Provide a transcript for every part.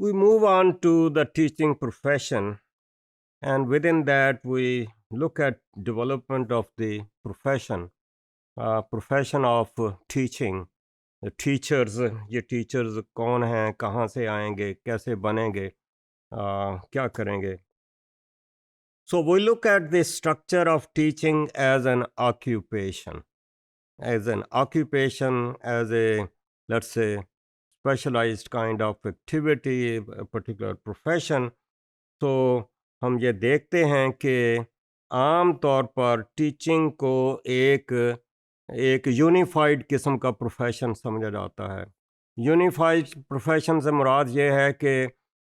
We move on to the teaching profession, and within that we look at development of the profession of teaching. Teachers, ये teachers कौन हैं, कहाँ से आएंगे, कैसे बनेंगे, क्या करेंगे. So we look at the structure of teaching as an occupation, as a, let's say, specialized kind of activity, a particular profession. तो हम ये देखते हैं कि आम तौर पर टीचिंग को एक एक यूनिफाइड किस्म का प्रोफेशन समझा जाता है. यूनिफाइड प्रोफेशन से मुराद ये है कि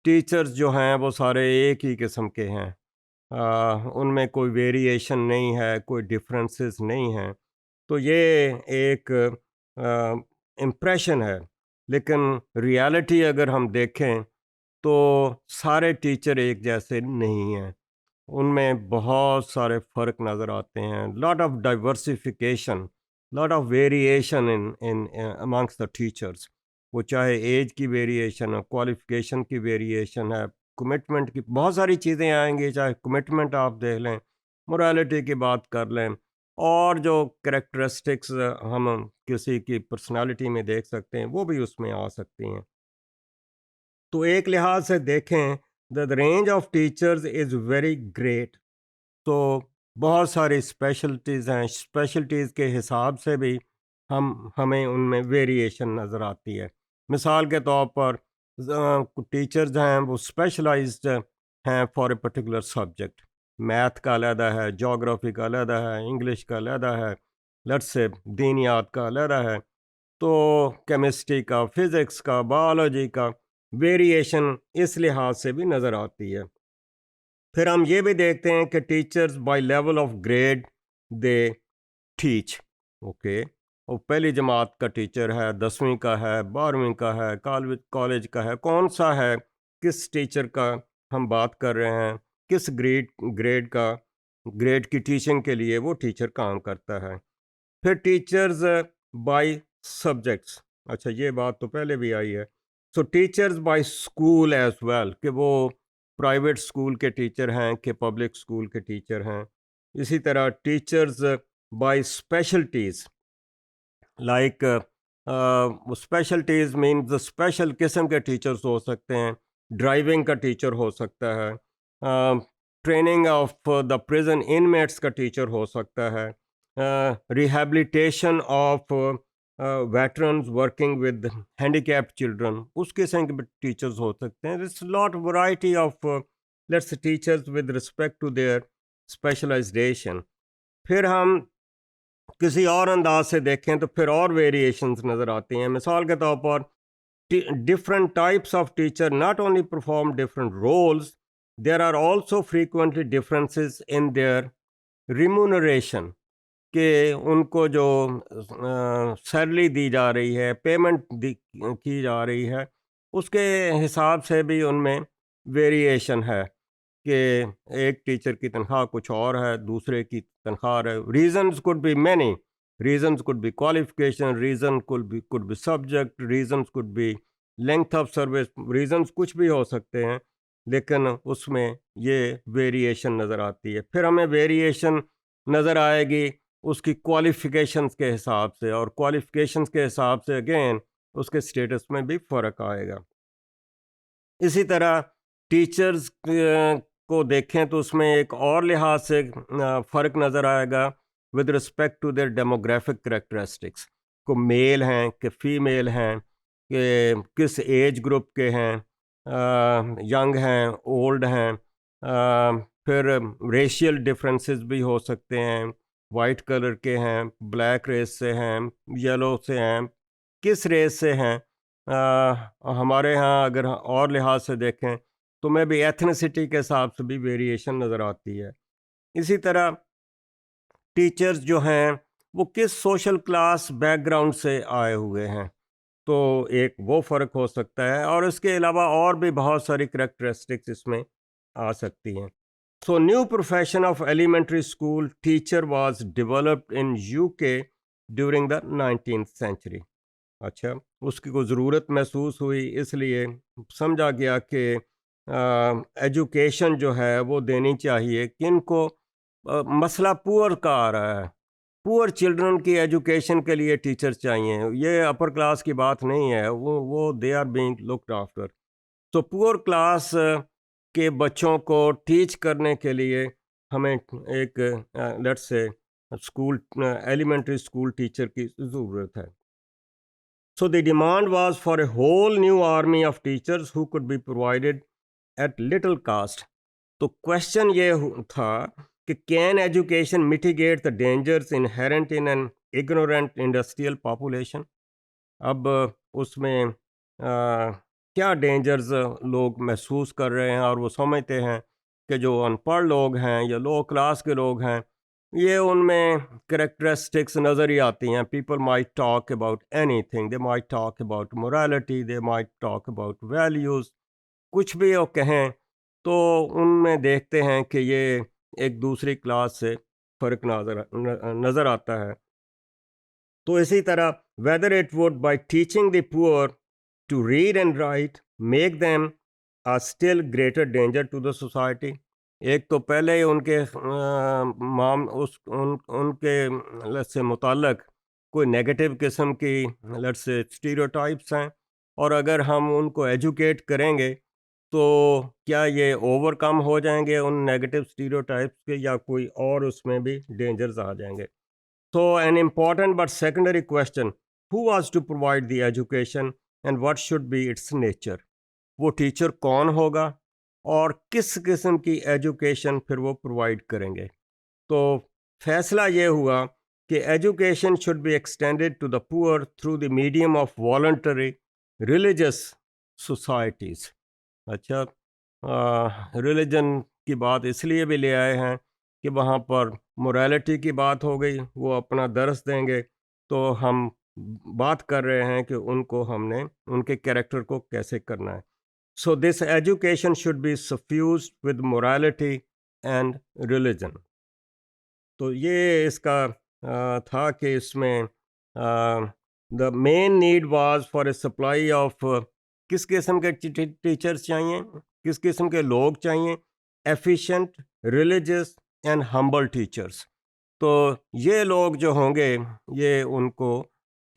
टीचर्स जो हैं वो सारे एक ही किस्म के हैं. उनमें कोई वेरिएशन नहीं है, कोई डिफरेंसेस नहीं हैं. तो ये एक इम्प्रेशन है, लेकिन रियलिटी अगर हम देखें तो सारे टीचर एक जैसे नहीं हैं. उनमें बहुत सारे फ़र्क नज़र आते हैं. Lot of diversification, lot of variation in amongst the teachers. वो चाहे एज की वेरिएशन है, क्वालिफ़िकेशन की वेरिएशन है, कमिटमेंट की बहुत सारी चीज़ें आएंगी. चाहे कमिटमेंट आप देख लें, मोरालिटी की बात कर लें, और जो कैरेक्टरिस्टिक्स हम किसी की पर्सनालिटी में देख सकते हैं वो भी उसमें आ सकती हैं. तो एक लिहाज से देखें, the range of teachers is very great. तो बहुत सारी स्पेशलिटीज़ हैं. स्पेशलिटीज़ के हिसाब से भी हमें उनमें वेरिएशन नज़र आती है. मिसाल के तौर पर टीचर्स हैं वो स्पेशलाइज्ड हैं for a particular subject. Math का अलहदा है, जोग्राफ़ी का अलहदा है, इंग्लिश का अलहदा है, लेट्स से दीनियात का अलहदा है. तो केमिस्ट्री का, फिज़िक्स का, बायोलॉजी का वेरिएशन इस लिहाज से भी नज़र आती है. फिर हम ये भी देखते हैं कि teachers by level of grade they teach. Okay, वो पहली जमात का टीचर है, 10वीं का है, 12वीं का है, कॉलेज का है, कौन सा है, किस टीचर का हम बात कर रहे हैं, किस ग्रेड की टीचिंग के लिए वो टीचर काम करता है. फिर टीचर्स बाय सब्जेक्ट्स. अच्छा, ये बात तो पहले भी आई है. सो teachers by school as well, कि वो प्राइवेट स्कूल के टीचर हैं कि पब्लिक स्कूल के टीचर हैं. इसी तरह teachers by specialities, like specialities means special किस्म के टीचर्स हो सकते हैं. ड्राइविंग का टीचर हो सकता है, training of the prison inmates का टीचर हो सकता है, rehabilitation of veterans working with handicapped children, उस किस्म के टीचर्स हो सकते हैं. It's lot variety of let's teachers with respect to their specialisation. फिर हम किसी और अंदाज से देखें तो फिर और वेरिएशंस नज़र आती हैं. मिसाल के तौर पर different types of teacher not only perform different roles, there are also frequently differences in their remuneration. कि उनको जो सैलरी दी जा रही है, पेमेंट की जा रही है, उसके हिसाब से भी उनमें वेरिएशन है. कि एक टीचर की तनख्वाह कुछ और है, दूसरे की तनख्वाह है. Reasons could be many. Reasons could be qualification, reason could be subject, reasons could be length of service, reasons कुछ भी हो सकते हैं, लेकिन उसमें ये वेरिएशन नज़र आती है. फिर हमें वेरिएशन नज़र आएगी उसकी क्वालिफिकेशंस के हिसाब से, और क्वालिफिकेशंस के हिसाब से अगेन उसके स्टेटस में भी फ़र्क आएगा. इसी तरह टीचर्स को देखें तो उसमें एक और लिहाज से फ़र्क नज़र आएगा with respect to their demographic characteristics. को मेल हैं कि फ़ीमेल हैं, कि किस एज ग्रुप के हैं, यंग हैं, ओल्ड हैं. फिर रेशियल डिफरेंसेस भी हो सकते हैं. वाइट कलर के हैं, ब्लैक रेस से हैं, येलो से हैं, किस रेस से हैं. हमारे यहाँ अगर और लिहाज से देखें तो मैं भी एथनिसिटी के हिसाब से भी वेरिएशन नज़र आती है. इसी तरह टीचर्स जो हैं वो किस सोशल क्लास बैकग्राउंड से आए हुए हैं, तो एक वो फ़र्क हो सकता है. और इसके अलावा और भी बहुत सारी करेक्टरिस्टिक्स इसमें आ सकती हैं. So new profession of elementary school teacher was developed in UK during the 19th century. अच्छा, उसकी को ज़रूरत महसूस हुई, इसलिए समझा गया कि एजुकेशन जो है वो देनी चाहिए किनको। मसला पुअर का आ रहा है, पुअर चिल्ड्रन की एजुकेशन के लिए टीचर चाहिए, ये अपर क्लास की बात नहीं है, वो they are being looked after. तो पुअर क्लास के बच्चों को टीच करने के लिए हमें एक let's say school elementary school teacher की ज़रूरत है। So the demand was for a whole new army of teachers who could be provided at little cost. तो क्वेश्चन ये था कि can education mitigate the dangers inherent in an ignorant industrial population. अब उसमें क्या डेंजर्स लोग महसूस कर रहे हैं और वो समझते हैं कि जो अनपढ़ लोग हैं या लो क्लास के लोग हैं, ये उनमें करेक्टरिस्टिक्स नज़र ही आती हैं। People might talk about anything, they might talk about morality, they might talk about values, कुछ भी वो कहें तो उनमें देखते हैं कि ये एक दूसरी क्लास से फ़र्क नज़र आता है। तो इसी तरह whether it would by teaching the poor to read and write make them a still greater danger to the society. एक तो पहले ही उनके माम उस उनके लेट्स से मुताल्लिक कोई नेगेटिव किस्म की लेट्स से स्टीरियोटाइप्स हैं, और अगर हम उनको एजुकेट करेंगे तो क्या ये ओवरकम हो जाएंगे उन नेगेटिव स्टीरियोटाइप्स के, या कोई और उसमें भी डेंजर्स आ जाएंगे। So, an important but secondary question, who was to provide the education and what should be its nature? वो टीचर कौन होगा और किस किस्म की एजुकेशन फिर वो प्रोवाइड करेंगे। तो फैसला ये हुआ कि education should be extended to the poor through the medium of voluntary religious societies. अच्छा, रिलीजन की बात इसलिए भी ले आए हैं कि वहाँ पर मोरालिटी की बात हो गई, वो अपना दर्स देंगे, तो हम बात कर रहे हैं कि उनको हमने उनके कैरेक्टर को कैसे करना है। So this education should be suffused with morality and religion. तो ये इसका था कि इसमें the main need was for a supply of किस किस्म के टीचर्स चाहिए, किस किस्म के लोग चाहिए, efficient, religious and humble teachers. तो ये लोग जो होंगे ये उनको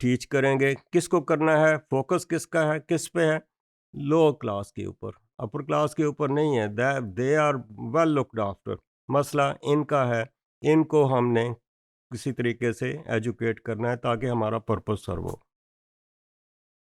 टीच करेंगे। किसको करना है, फोकस किसका है, किस पे है? लो क्लास के ऊपर, अपर क्लास के ऊपर नहीं है। They are well looked after. मसला इनका है, इनको हमने किसी तरीके से एजुकेट करना है ताकि हमारा पर्पस सर्व हो।